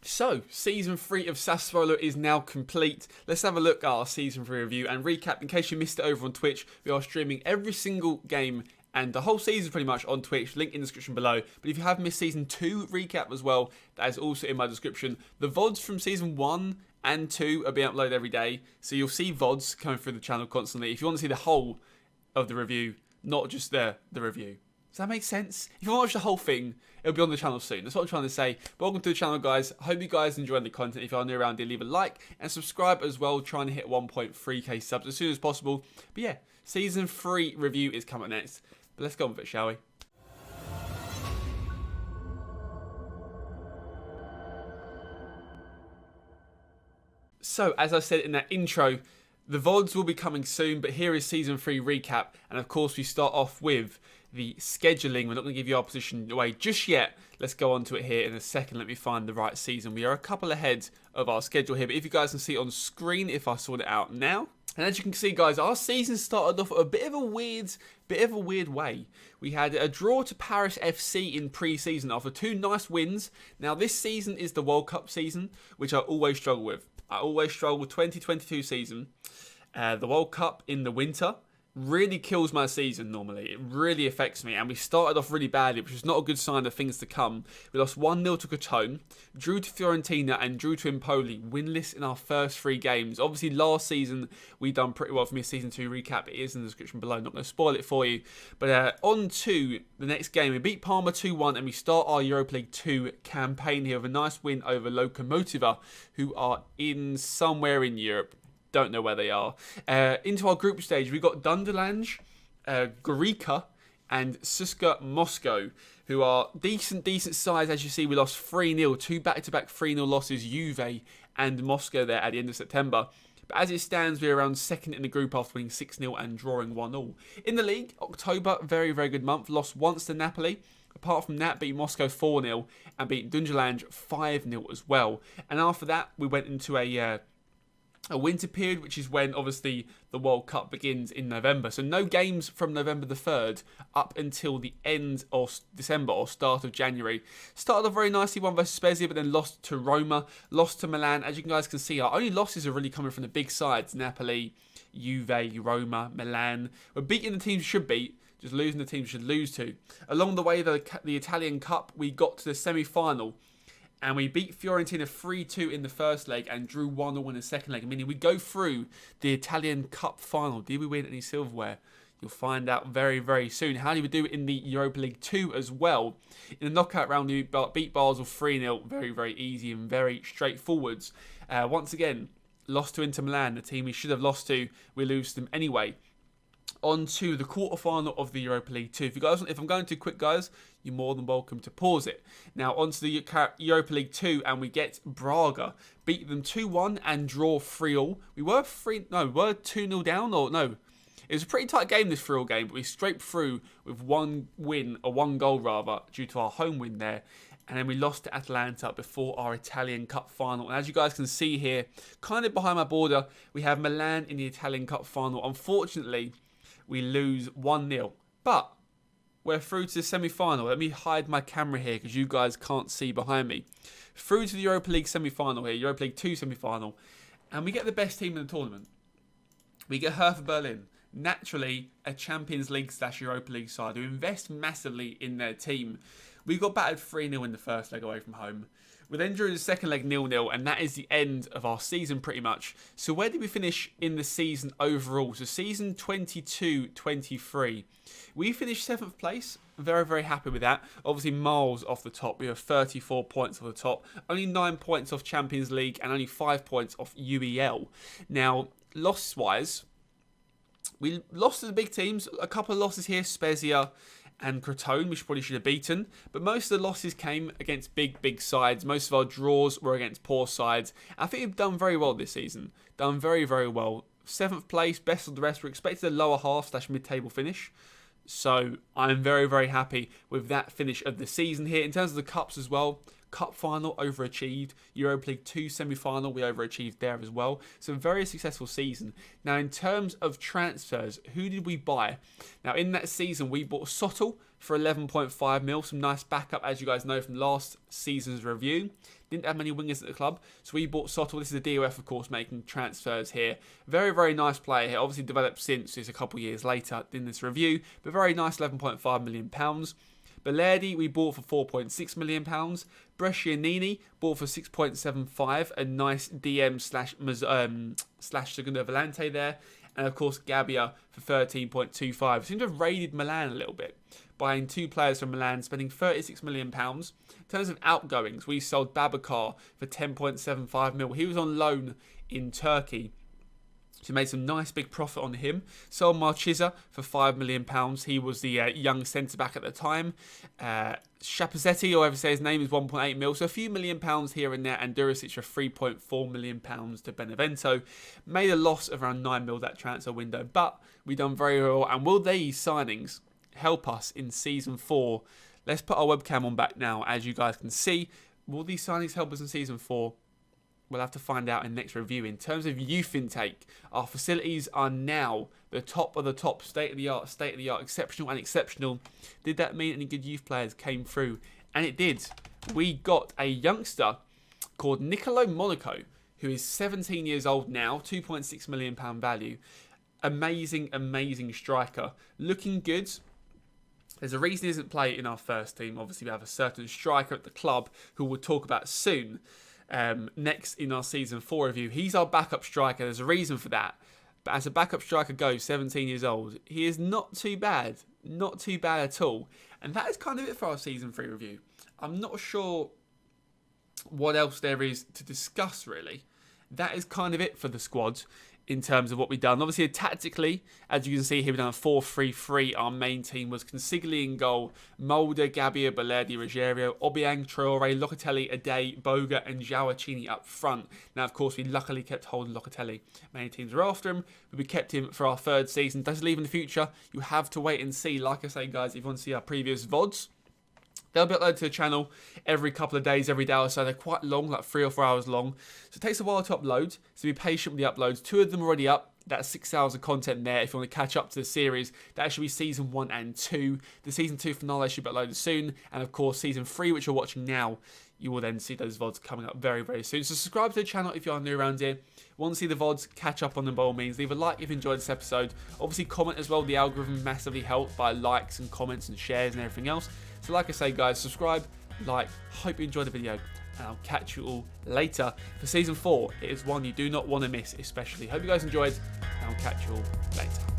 So, Season 3 of Sassuolo is now complete. Let's have a look at our Season 3 review and recap. In case you missed it over on Twitch, we are streaming every single game and the whole season pretty much on Twitch. Link in the description below. But if you have missed Season 2 recap as well, that is also in my description. The VODs from Season 1 and 2 are being uploaded every day. So you'll see VODs coming through the channel constantly. If you want to see the whole of the review, not just the review. Does that make sense? If you want to watch the whole thing, it'll be on the channel soon. That's what I'm trying to say. Welcome to the channel, guys. I hope you guys enjoy the content. If you are new around here, leave a like and subscribe as well. Trying to hit 1.3k subs as soon as possible. But yeah, Season 3 review is coming next. But let's go on with it, shall we? So, as I said in that intro, the VODs will be coming soon, but here is Season 3 recap. And of course, we start off with the scheduling. We're not going to give you our position away just yet. Let's go on to it here in a second. Let me find the right season. We are a couple ahead of our schedule here, but if you guys can see on screen, if I sort it out now. And as you can see, guys, our season started off a bit of a weird way. We had a draw to Paris FC in pre-season after 2 nice wins. Now, this season is the World Cup season, which I always struggle with. I always struggle with 2022 season. The World Cup in the winter really kills my season normally. It really affects me. And we started off really badly, which is not a good sign of things to come. We lost 1-0 to Crotone, drew to Fiorentina and drew to Empoli, winless in our first 3 games. Obviously, last season, we done pretty well for me. Season 2 recap, it is in the description below. I'm not going to spoil it for you. But on to the next game. We beat Parma 2-1 and we start our Europa League 2 campaign here with a nice win over Lokomotiva, who are in somewhere in Europe. Don't know where they are. Into our group stage, we got Dunderlange, Gorica, and CSKA Moscow, who are decent size. As you see, we lost 3-0, 2 back-to-back 3-0 losses, Juve and Moscow there at the end of September. But as it stands, we're around second in the group after winning 6-0 and drawing 1-1. In the league, October, very good month. Lost once to Napoli. Apart from that, beat Moscow 4-0 and beat Dunderlange 5-0 as well. And after that, we went into a winter period, which is when obviously the World Cup begins in November. So no games from November the 3rd up until the end of December or start of January. Started off very nicely, won versus Spezia, but then lost to Roma, lost to Milan. As you guys can see, our only losses are really coming from the big sides: Napoli, Juve, Roma, Milan. We're beating the teams we should beat, just losing the teams we should lose to. Along the way, the Italian Cup, we got to the semi-final. And we beat Fiorentina 3-2 in the first leg and drew 1-1 in the second leg. Meaning we go through the Italian Cup final. Did we win any silverware? You'll find out very soon. How did we do in the Europa League 2 as well? In the knockout round, we beat Basel 3-0. Very easy and very straightforward. Once again, lost to Inter Milan, the team we should have lost to. We lose to them anyway. On to the quarterfinal of the Europa League 2. If I'm going too quick, guys, you're more than welcome to pause it. Now, on to the Europa League 2, and we get Braga. Beat them 2-1 and draw 3-all. We were 2-0 down, or no. It was a pretty tight game, this 3-all game, but we scraped through with one goal rather, due to our home win there. And then we lost to Atalanta before our Italian Cup final. And as you guys can see here, kind of behind my border, we have Milan in the Italian Cup final. Unfortunately, we lose 1-0. But we're through to the semi-final. Let me hide my camera here because you guys can't see behind me. Through to the Europa League semi-final here, Europa League 2 semi-final. And we get the best team in the tournament. We get Hertha Berlin. Naturally, a Champions League / Europa League side who invest massively in their team. We got battered 3-0 in the first leg away from home. We then drew the second leg 0-0, and that is the end of our season pretty much. So where did we finish in the season overall? So season 22-23. We finished 7th place. Very happy with that. Obviously miles off the top. We have 34 points off the top. Only 9 points off Champions League and only 5 points off UEL. Now, loss-wise, we lost to the big teams. A couple of losses here, Spezia and Crotone, which probably should have beaten. But most of the losses came against big sides. Most of our draws were against poor sides. I think we've done very well this season. Done very well. 7th place, best of the rest. We're expected a lower half / mid-table finish. So I'm very happy with that finish of the season here. In terms of the cups as well, Cup final, overachieved. Europa League 2 semi-final, we overachieved there as well. So a very successful season. Now, in terms of transfers, who did we buy? Now, in that season, we bought Sassuolo for 11.5 mil. Some nice backup, as you guys know from last season's review. Didn't have many wingers at the club, so we bought Sassuolo. This is the DOF, of course, making transfers here. Very, very nice player here. Obviously developed since, it's a couple of years later in this review, but very nice, £11.5 million. Balerdi we bought for £4.6 million. Brescianini bought for 6.75, a nice DM slash Segunda Volante there. And of course Gabbia for 13.25. Seems to have raided Milan a little bit, buying 2 players from Milan, spending £36 million. In terms of outgoings, we sold Babacar for 10.75 mil. He was on loan in Turkey, so made some nice big profit on him. Sold Marchesa for £5 million. He was the young centre-back at the time. Shapazetti, or whatever say his name, is 1.8 mil. So a few £1 million here and there. And Duricic for £3.4 million to Benevento. Made a loss of around 9 mil that transfer window. But we done very well. And will these signings help us in Season 4? Let's put our webcam on back now. As you guys can see, will these signings help us in Season 4? We'll have to find out in the next review. In terms of youth intake, our facilities are now the top of the top, state of the art, exceptional and exceptional. Did that mean any good youth players came through? And it did. We got a youngster called Nicolo Monaco, who is 17 years old now, £2.6 million value. Amazing, amazing striker. Looking good. There's a reason he doesn't play in our first team. Obviously, we have a certain striker at the club who we'll talk about soon. Next in our Season 4 review. He's our backup striker. There's a reason for that. But as a backup striker goes, 17 years old, he is not too bad. Not too bad at all. And that is kind of it for our Season 3 review. I'm not sure what else there is to discuss, really. That is kind of it for the squad in terms of what we've done. Obviously, tactically, as you can see here, we've done a 4-3-3. Our main team was Consigli in goal, Mulder, Gabbia, Balerdi, Ruggiero, Obiang, Traore, Locatelli, Ade, Boga, and Giacchini up front. Now, of course, we luckily kept holding Locatelli. Many teams were after him, but we kept him for our 3rd season. Does he leave in the future? You have to wait and see. Like I say, guys, if you want to see our previous VODs, they'll be uploaded to the channel every couple of days, every day or so. They're quite long, like 3 or 4 hours long. So it takes a while to upload, so be patient with the uploads. 2 of them are already up. That's 6 hours of content there. If you want to catch up to the series, that should be Season 1 and 2. The Season 2 finale should be uploaded soon. And of course, Season 3, which you're watching now, you will then see those VODs coming up very, very soon. So subscribe to the channel if you are new around here. Want to see the VODs, catch up on them by all means. Leave a like if you enjoyed this episode. Obviously, comment as well. The algorithm massively helped by likes and comments and shares and everything else. So like I say, guys, subscribe, like, hope you enjoyed the video, and I'll catch you all later for Season 4. It is one you do not want to miss, especially. Hope you guys enjoyed, and I'll catch you all later.